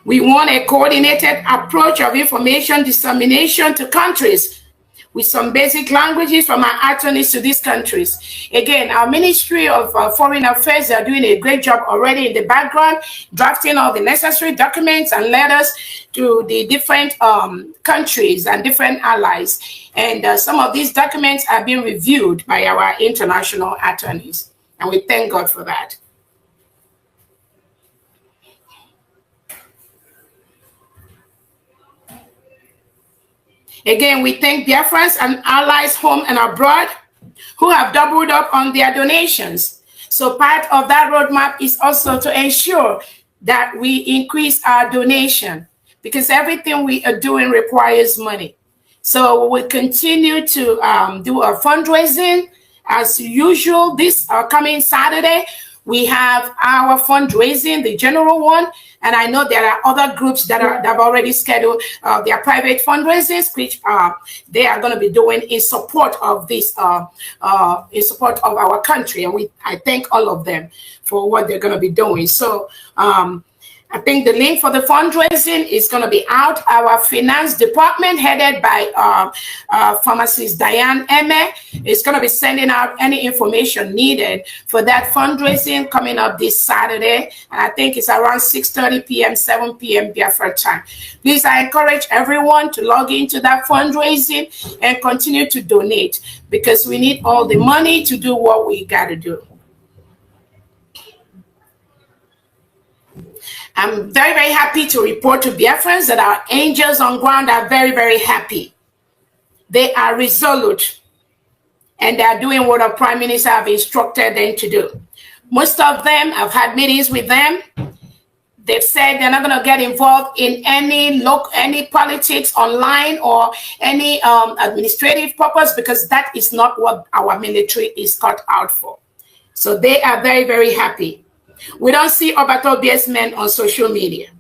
We want a coordinated approach of information dissemination to countries with some basic languages from our attorneys to these countries. Again, our Ministry of Foreign Affairs are doing a great job already in the background, drafting all the necessary documents and letters to the different countries and different allies. And some of these documents are being reviewed by our international attorneys. And we thank God for that. Again, we thank Biafrans and allies home and abroad who have doubled up on their donations. So part of that roadmap is also to ensure that we increase our donation, because everything we are doing requires money. So we'll continue to do our fundraising as usual. This coming Saturday, we have our fundraising, the general one, and I know there are other groups that have already scheduled their private fundraisers, which they are going to be doing in support of this, in support of our country, and I thank all of them for what they're going to be doing. So I think the link for the fundraising is going to be out. Our finance department, headed by pharmacist Diane Eme, is going to be sending out any information needed for that fundraising coming up this Saturday. And I think it's around 6:30 p.m., 7 p.m. Biafra time. Please, I encourage everyone to log into that fundraising and continue to donate, because we need all the money to do what we got to do. I'm very, very happy to report to Biafrans that our angels on ground are very, very happy. They are resolute, and they are doing what our Prime Minister have instructed them to do. Most of them, I've had meetings with them. They've said they're not going to get involved in any politics online or any administrative purpose, because that is not what our military is cut out for. So they are very, very happy. We don't see Obatobia's men on social media.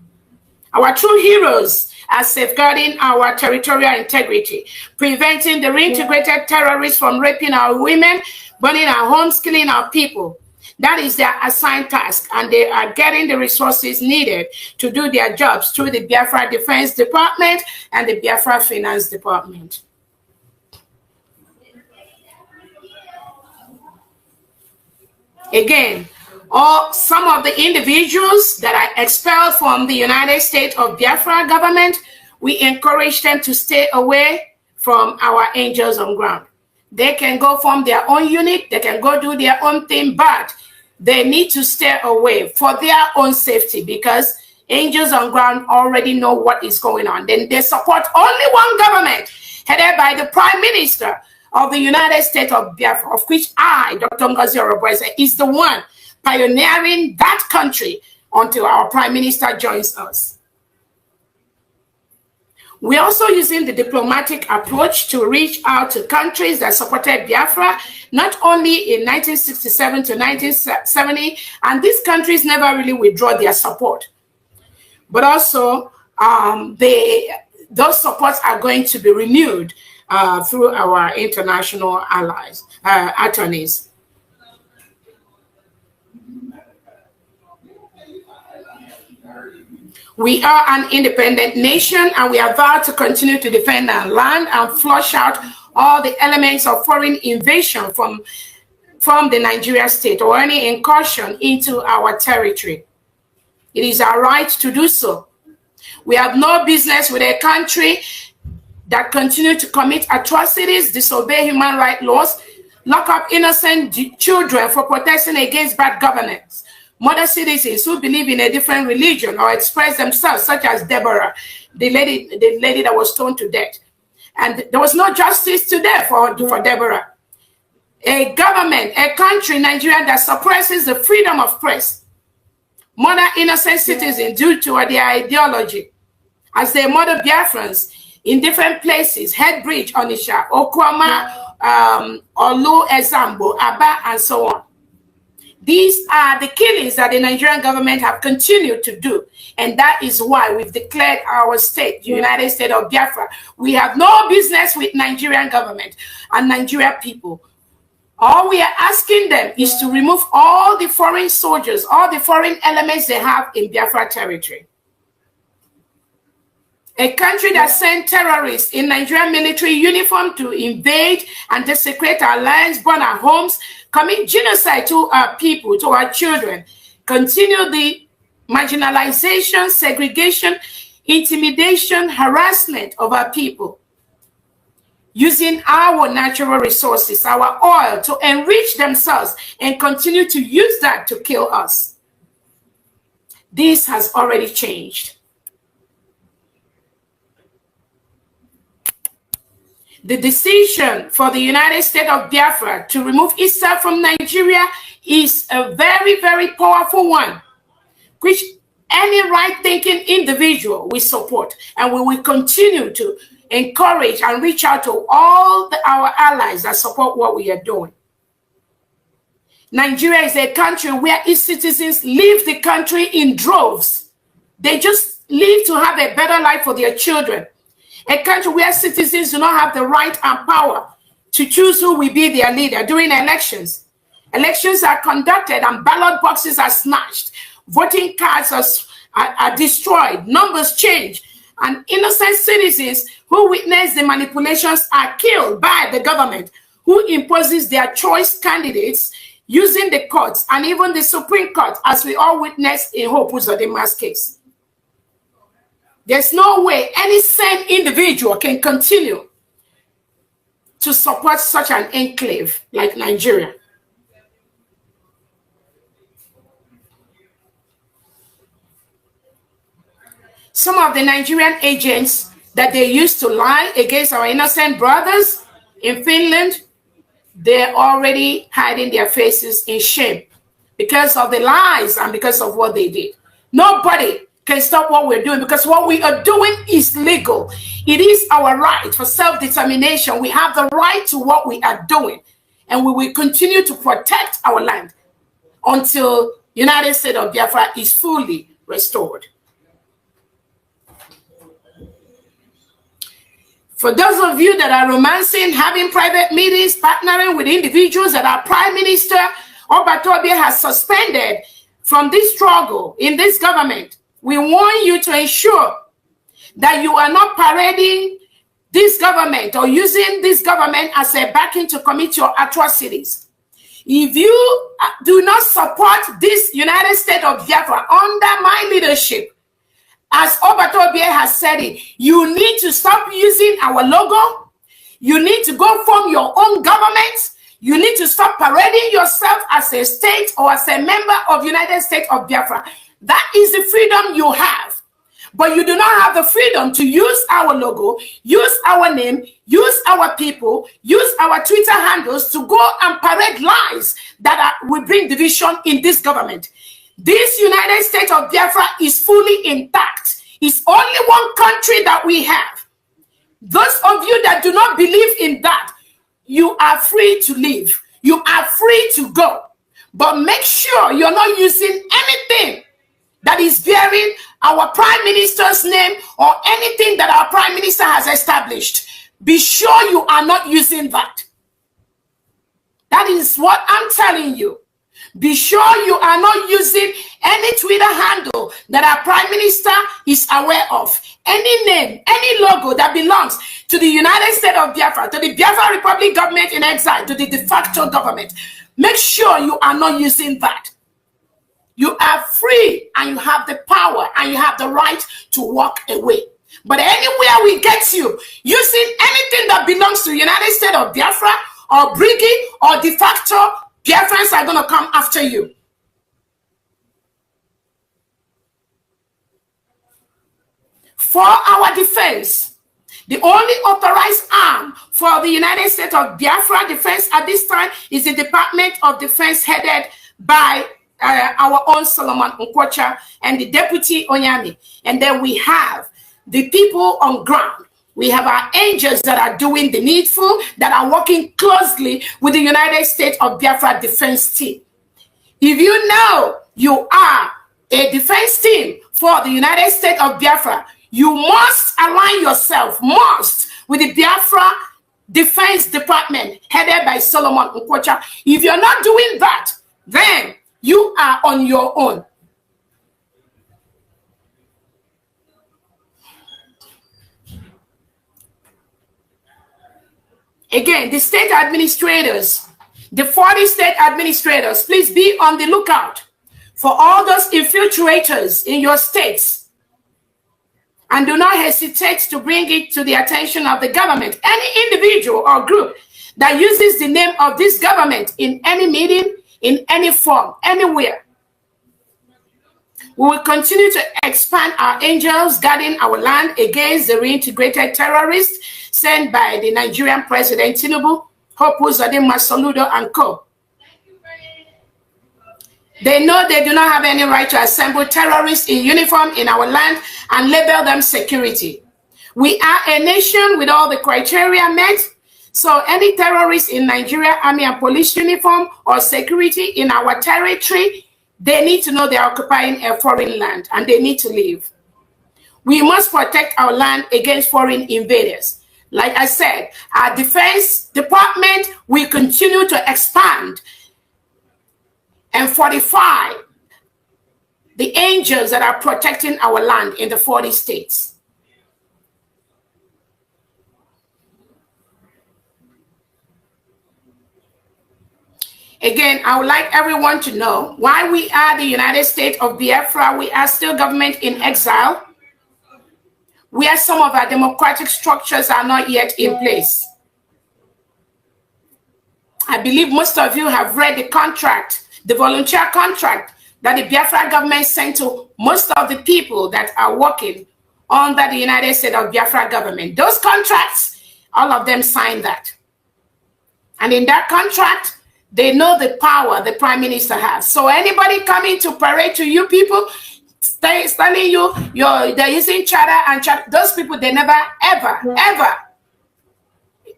Our true heroes are safeguarding our territorial integrity, preventing the reintegrated terrorists from raping our women, burning our homes, killing our people. That is their assigned task, and they are getting the resources needed to do their jobs through the Biafra Defense Department and the Biafra Finance Department. Again, some of the individuals that are expelled from the United States of Biafra government, we encourage them to stay away from our angels on ground. They can go form their own unit, they can go do their own thing, but they need to stay away for their own safety, because angels on ground already know what is going on. Then they support only one government, headed by the Prime Minister of the United States of Biafra, of which I, Dr. Ngozi Oroboeze, is the one pioneering that country until our Prime Minister joins us. We're also using the diplomatic approach to reach out to countries that supported Biafra, not only in 1967 to 1970, and these countries never really withdraw their support, but also those supports are going to be renewed through our international allies, attorneys. We are an independent nation, and we are vowed to continue to defend our land and flush out all the elements of foreign invasion from the Nigeria state or any incursion into our territory. It is our right to do so. We have no business with a country that continue to commit atrocities, disobey human rights laws, lock up innocent children for protesting against bad governance. Modern citizens who believe in a different religion or express themselves, such as Deborah, the lady that was stoned to death. And there was no justice today for Deborah. A government, a country, Nigeria, that suppresses the freedom of press, murder innocent citizens due to their ideology, as they murder Biafrans in different places, Headbridge, Onitsha, Okwama, Olu, Ezambo, Aba, and so on. These are the killings that the Nigerian government have continued to do. And that is why we've declared our state, the United States of Biafra. We have no business with Nigerian government and Nigerian people. All we are asking them is to remove all the foreign soldiers, all the foreign elements they have in Biafra territory. A country that sent terrorists in Nigerian military uniform to invade and desecrate our lands, burn our homes, commit genocide to our people, to our children, continue the marginalization, segregation, intimidation, harassment of our people, using our natural resources, our oil, to enrich themselves and continue to use that to kill us. This has already changed. The decision for the United States of Biafra to remove itself from Nigeria is a very, very powerful one, which any right-thinking individual will support, and we will continue to encourage and reach out to all our allies that support what we are doing. Nigeria is a country where its citizens leave the country in droves. They just leave to have a better life for their children. A country where citizens do not have the right and power to choose who will be their leader during elections. Elections are conducted and ballot boxes are snatched. Voting cards are destroyed. Numbers change. And innocent citizens who witness the manipulations are killed by the government, who imposes their choice candidates using the courts and even the Supreme Court, as we all witnessed in Hope Uzodimma's case. There's no way any sane individual can continue to support such an enclave like Nigeria. Some of the Nigerian agents that they used to lie against our innocent brothers in Finland, they're already hiding their faces in shame because of the lies and because of what they did. Nobody can stop what we're doing, because what we are doing is legal. It is our right for self-determination. We have the right to what we are doing, and we will continue to protect our land until United States of Biafra is fully restored. For those of you that are romancing, having private meetings, partnering with individuals that our Prime Minister Obatobie has suspended from this struggle in this government, we want you to ensure that you are not parading this government or using this government as a backing to commit your atrocities. If you do not support this United States of Biafra under my leadership, as Obatobie has said it, you need to stop using our logo. You need to go form your own government. You need to stop parading yourself as a state or as a member of United States of Biafra. That is the freedom you have. But you do not have the freedom to use our logo, use our name, use our people, use our Twitter handles to go and parade lies that will bring division in this government. This United States of Biafra is fully intact. It's only one country that we have. Those of you that do not believe in that, you are free to leave. You are free to go. But make sure you're not using anything that is bearing our Prime Minister's name or anything that our Prime Minister has established. Be sure you are not using that. That is what I'm telling you. Be sure you are not using any Twitter handle that our Prime Minister is aware of. Any name, any logo that belongs to the United States of Biafra, to the Biafra Republic government in exile, to the de facto government. Make sure you are not using that. You are free and you have the power and you have the right to walk away. But anywhere we get you using anything that belongs to the United States of Biafra or Brigade or de facto, Biafrans are going to come after you. For our defense, the only authorized arm for the United States of Biafra defense at this time is the Department of Defense headed by our own Solomon Nkwocha and the Deputy Onyami. And then we have the people on ground. We have our angels that are doing the needful, that are working closely with the United States of Biafra defense team. If you know you are a defense team for the United States of Biafra, you must align yourself, with the Biafra Defense Department headed by Solomon Nkwocha. If you're not doing that, then you are on your own. Again, the state administrators, the 40 state administrators, please be on the lookout for all those infiltrators in your states. And do not hesitate to bring it to the attention of the government. Any individual or group that uses the name of this government in any meeting, in any form, anywhere. We will continue to expand our angels guarding our land against the reintegrated terrorists sent by the Nigerian President Tinubu, Hopu Uzodimma Soludo and co. They know they do not have any right to assemble terrorists in uniform in our land and label them security. We are a nation with all the criteria met. So any terrorist in Nigeria Army and Police uniform or security in our territory, they need to know they are occupying a foreign land and they need to leave. We must protect our land against foreign invaders. Like I said, our Defense Department will continue to expand and fortify the angels that are protecting our land in the 40 states. Again, I would like everyone to know why we are the United States of Biafra. We are still government in exile, where some of our democratic structures are not yet in place. I believe most of you have read the contract, the volunteer contract that the Biafra government sent to most of the people that are working under the United States of Biafra government. Those contracts, all of them signed that. And in that contract, they know the power the prime minister has. So anybody coming to parade to you people, telling you they're using charter and charter, those people, they never, ever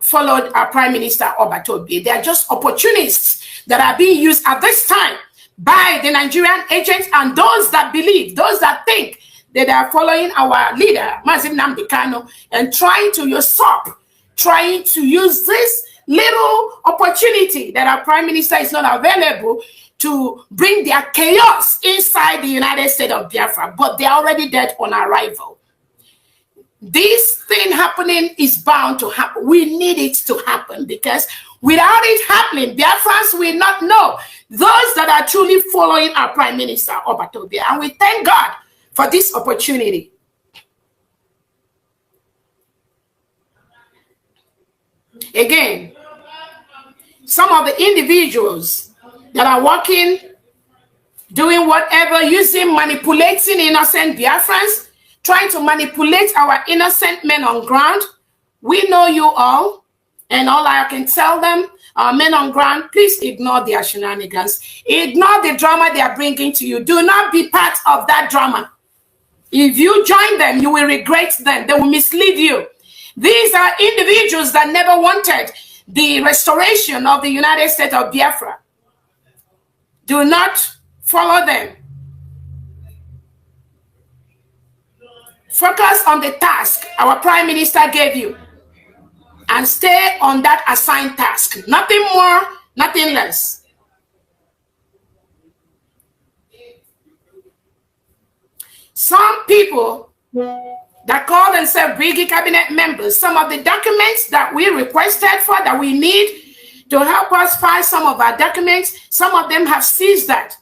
followed our prime minister Obatobi. They are just opportunists that are being used at this time by the Nigerian agents and those that believe, those that think that they are following our leader, Mazi Nnamdi Kanu, and trying to usurp, trying to use this little opportunity that our prime minister is not available to bring their chaos inside the United States of Biafra, but they're already dead on arrival. This thing happening is bound to happen. We need it to happen because without it happening, Biafrans will not know those that are truly following our prime minister, Obatobi. And we thank God for this opportunity. Again, some of the individuals that are working, doing whatever, using, manipulating innocent Biafrans, trying to manipulate our innocent men on ground. We know you all, and all I can tell them, our men on ground, please ignore their shenanigans. Ignore the drama they are bringing to you. Do not be part of that drama. If you join them, you will regret them. They will mislead you. These are individuals that never wanted the restoration of the United States of Biafra. Do not follow them. Focus on the task our prime minister gave you and stay on that assigned task. Nothing more, nothing less. Some people that call themselves Brigade cabinet members, some of the documents that we requested for, that we need to help us find some of our documents, some of them have seized that.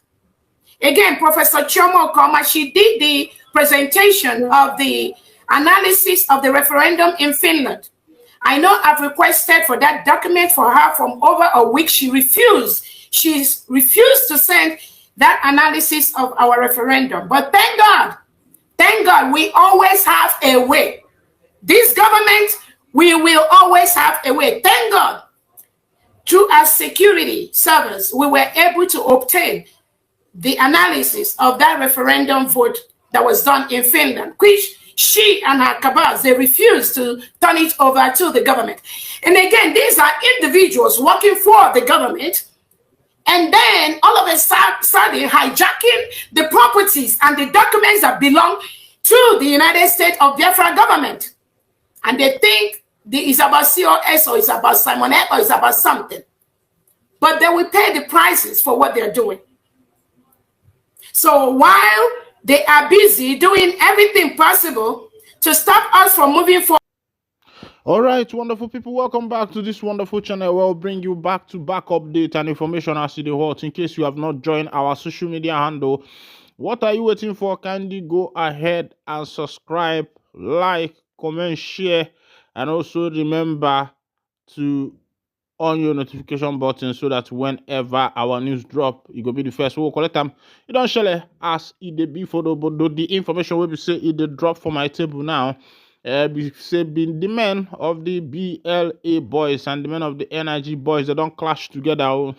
Again, Professor Chioma Okoma, she did the presentation of the analysis of the referendum in Finland. I know I've requested for that document for her from over a week. She refused. She's refused to send that analysis of our referendum. But thank God, we always have a way. This government, we will always have a way. Thank God, through our security servers, we were able to obtain the analysis of that referendum vote that was done in Finland, which she and her cabals, they refused to turn it over to the government. And again, these are individuals working for the government, and then all of a sudden hijacking the properties and the documents that belong to the United States of Biafra government. And they think it's about COS or it's about Simon Ekpa or it's about something. But they will pay the prices for what they're doing. So while they are busy doing everything possible to stop us from moving forward. All right, wonderful people, welcome back to this wonderful channel where we'll bring you back to back update and information as to the hot. In case you have not joined our social media handle, what are you waiting for? Kindly go ahead and subscribe, like, comment, share, and also remember to on your notification button so that whenever our news drop, you go be the first. We'll collect them. You don't share as it dey be for the information will be say it dey drop for my table now. Be say being the men of the BLA boys and the men of the NIG boys, they don't clash together.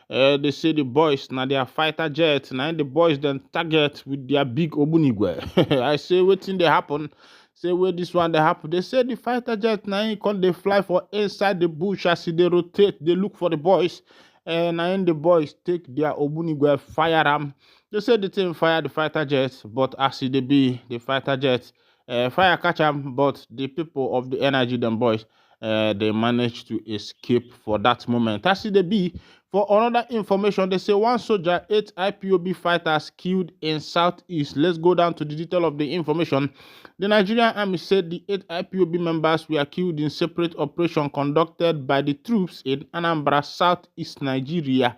They say the boys now they are fighter jets. Now the boys then target with their big obunigwe. I say waiting they happen. Say where this one they happen. They say the fighter jet now can they fly for inside the bush as they rotate. They look for the boys. And now the boys take their obunigwe fire them. They say the team fire the fighter jet, but as they be the fighter jet fire catch them. But the people of the energy them boys they managed to escape for that moment. As they be. For another information, they say one soldier, 8 IPOB fighters killed in Southeast. Let's go down to the detail of the information. The Nigerian army said the 8 IPOB members were killed in separate operation conducted by the troops in Anambra, Southeast Nigeria.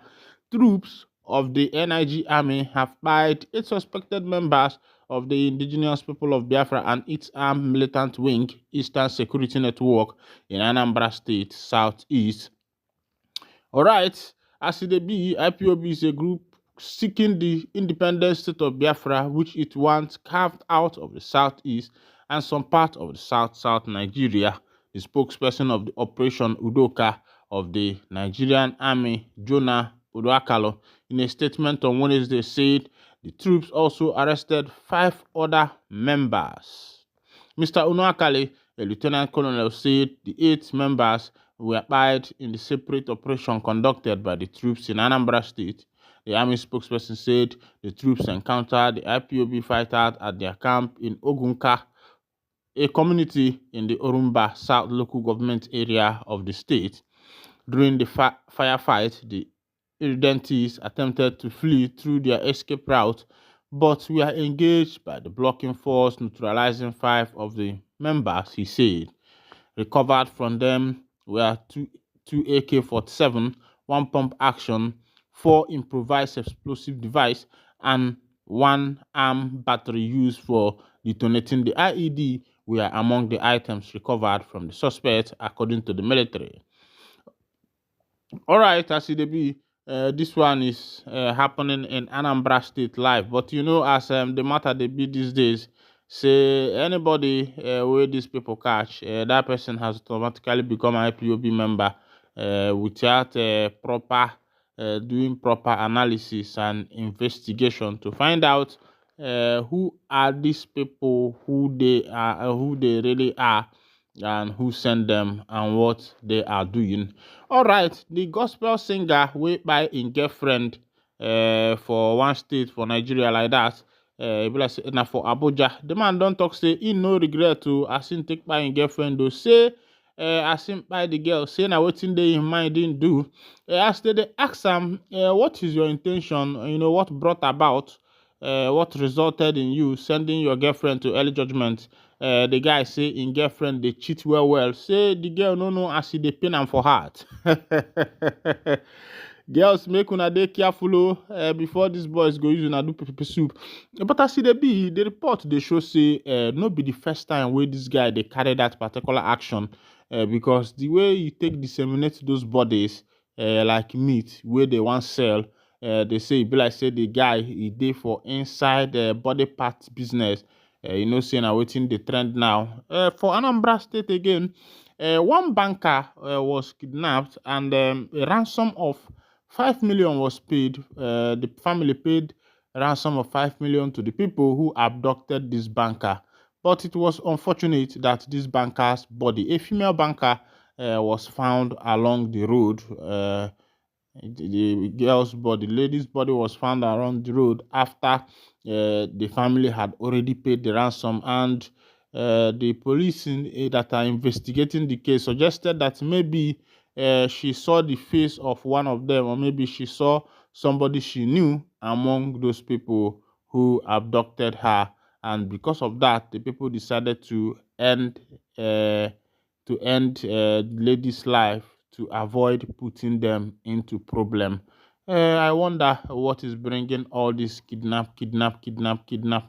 Troops of the NIG army have fired 8 suspected members of the indigenous people of Biafra and its armed militant wing, Eastern Security Network, in Anambra State, Southeast. All right, as it be, IPOB is a group seeking the independent state of Biafra, which it wants carved out of the southeast and some part of the south Nigeria. The spokesperson of the Operation Udoka of the Nigerian Army, Jonah Udoakalo, in a statement on Wednesday said the troops also arrested 5 other members. Mr. Unoakale, a lieutenant colonel, said the 8 members were fired in the separate operation conducted by the troops in Anambra State. The army spokesperson said the troops encountered the IPOB fighters at their camp in Ogunka, a community in the Orumba South local government area of the state. During the firefight, the irredentists attempted to flee through their escape route, but were engaged by the blocking force, neutralizing 5 of the members, he said. Recovered from them were two AK-47, 1 pump action, 4 improvised explosive device, and 1 arm battery used for detonating the IED were among the items recovered from the suspect, according to the military. All right, as it be, this one is happening in Anambra State live. But you know, as the matter they be these days, say anybody where these people catch, that person has automatically become an IPOB member without proper doing proper analysis and investigation to find out who are these people, who they are, who they really are, and who sent them and what they are doing. All right, the gospel singer wey kpai im girlfriend for one state for Nigeria like that, e be like say na for Abuja. The man don talk say he no regret to as him take kpai im girlfriend o. Say as him kpai the girl, say na wetin dey im mind him do. As they ask am, what is your intention? You know what brought about. What resulted in you sending your girlfriend to early judgment? The guy say in girlfriend they cheat well. Say the girl no know as she dey pain am for heart. Girls, make una dey careful before these boys go use una do pepper soup. But as e be, the report they show say no be the first time where this guy they carry that particular action because the way you take disseminate those bodies like meat where they want sell. They say be like say the guy he dey for inside body part business. You know, saying na wetin the trend now. For Anambra State again, one banker was kidnapped and a ransom of 5 million was paid. The family paid a ransom of 5 million to the people who abducted this banker. But it was unfortunate that this banker's body, a female banker, was found along the road. The girl's body, the lady's body was found around the road after the family had already paid the ransom, and the police that are investigating the case suggested that maybe she saw the face of one of them, or maybe she saw somebody she knew among those people who abducted her, and because of that, the people decided to end to end ladies' life to avoid putting them into problem. I wonder what is bringing all these kidnap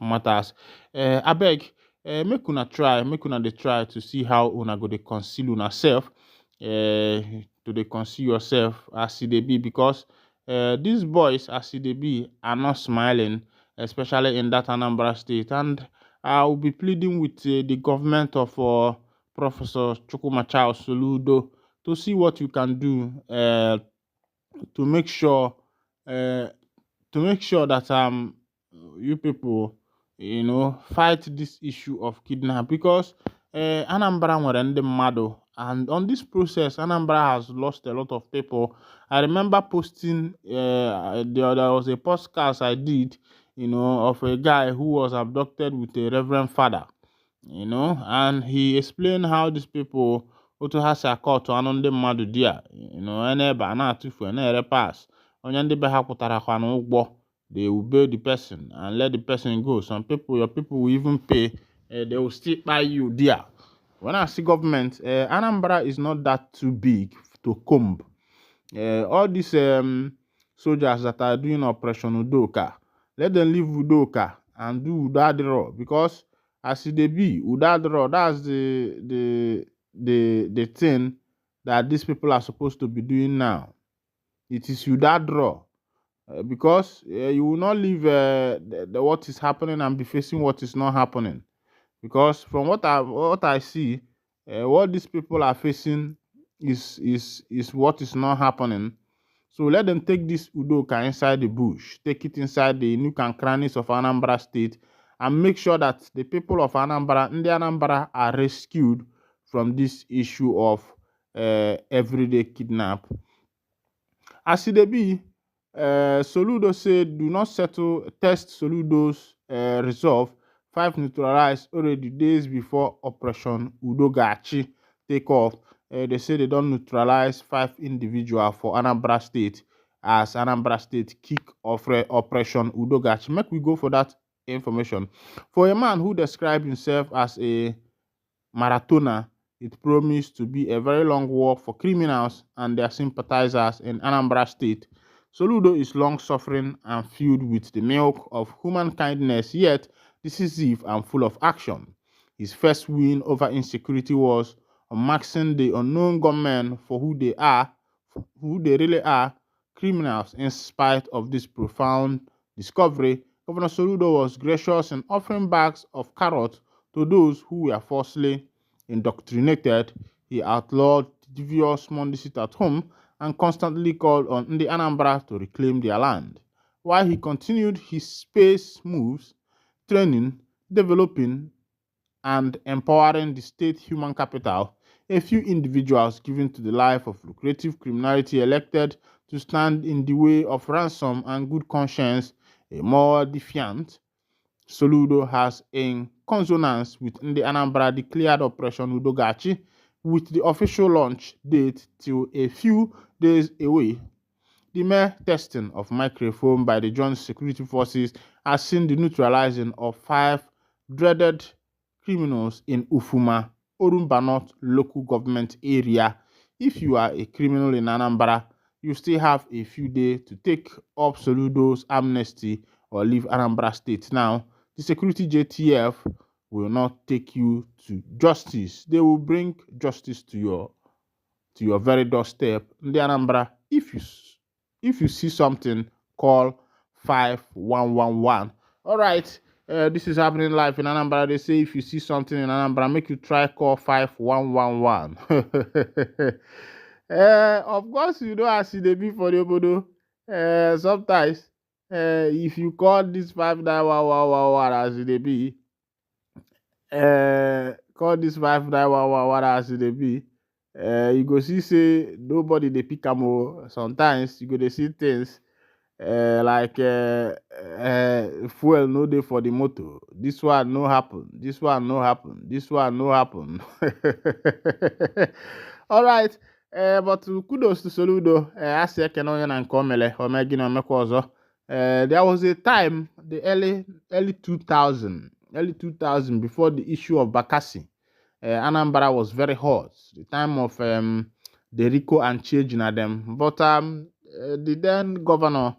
matters. I beg, make una dey try to see how una go dey conceal una self, to dey conceal yourself as e dey be, because these boys as e dey be are not smiling, especially in that Anambra state, and I will be pleading with the government of Professor Chukwumachao Soludo to see what you can do to make sure uh, that you people fight this issue of kidnap, because Anambra nwere ndị mmadụ, and on this process Anambra has lost a lot of people. I remember posting there was a podcast I did of a guy who was abducted with a reverend father, and he explained how these people otu ha si akọtụ anụ ndị mmadụ di a ebe a na-atụfu na-ere pass onye ndị be ha kwụtarakwa n'ụgwọ, they will bail the person and let the person go. Some people, your people will even pay, they will still buy you there. When I see government, Anambra is not that too big to comb. All these soldiers that are doing Operation Udoka, let them leave Udoka and do Udadro, because as it be Udadro, that's the thing that these people are supposed to be doing now. It is Udadro. Because you will not leave what is happening and be facing what is not happening. Because from what I see, what these people are facing is what is not happening. So let them take this Udoka inside the bush, take it inside the nook and crannies of Anambra State, and make sure that the people of Anambra, in the Anambra, are rescued from this issue of everyday kidnap. As it be, Soludo said, do not test Soludo's resolve. 5 neutralized already days before Operation Udogachi take off. They say they don't neutralize 5 individuals for Anambra State as Anambra State kick off Operation Udogachi. Make we go for that information. For a man who described himself as a marathoner, it promised to be a very long walk for criminals and their sympathizers in Anambra State. Soludo is long-suffering and filled with the milk of human kindness, yet decisive and full of action. His first win over insecurity was on maxing the unknown gunmen for who they really are, criminals. In spite of this profound discovery, Governor Soludo was gracious in offering bags of carrots to those who were falsely indoctrinated. He outlawed devious Mondisi at home and constantly called on Ndi Anambra to reclaim their land. While he continued his space moves, training, developing, and empowering the state human capital, a few individuals given to the life of lucrative criminality elected to stand in the way of ransom and good conscience, a more defiant Soludo has, in consonance with Ndi Anambra, declared Operation Udogachi, with the official launch date till a few days away. The mere testing of microphone by the Joint Security Forces has seen the neutralizing of 5 dreaded criminals in Ufuma, Orumba North local government area. If you are a criminal in Anambra, you still have a few days to take up Soludo's amnesty or leave Anambra State. Now, the security JTF will not take you to justice. They will bring justice to your very doorstep. In the Anambra, if you see something, call 5111. All right, this is happening live in Anambra. They say if you see something in Anambra, make you try call 5111. Of course, as they be for the obodo. Sometimes, if you call this 5911 as they be, call this 5911 as they be, you go see say nobody they pick am o. Sometimes you go dey see things like fuel no dey for the motor. This one no happen. This one no happen. This one no happen. All right. But kudos to Soludo. Asị ekene onye na nke o mere, o mee gịnị omekwa ọzọ. There was a time, the early 2000, before the issue of Bakassi. Anambra was very hot. The time of Derico and Chejina them. But the then governor,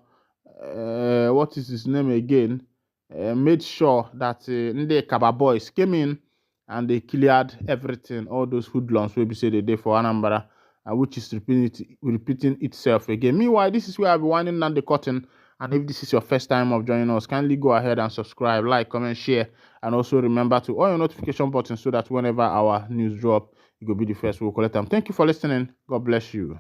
what is his name again, made sure that the Kaba boys came in and they cleared everything, all those hoodlums we say they did for Anambra, which is repeating itself again. Meanwhile, this is where I'll be winding down the curtain. And if this is your first time of joining us, kindly go ahead and subscribe, like, comment, share, and also remember to on your notification button so that whenever our news drop, you will be the first we'll collect them. Thank you for listening. God bless you.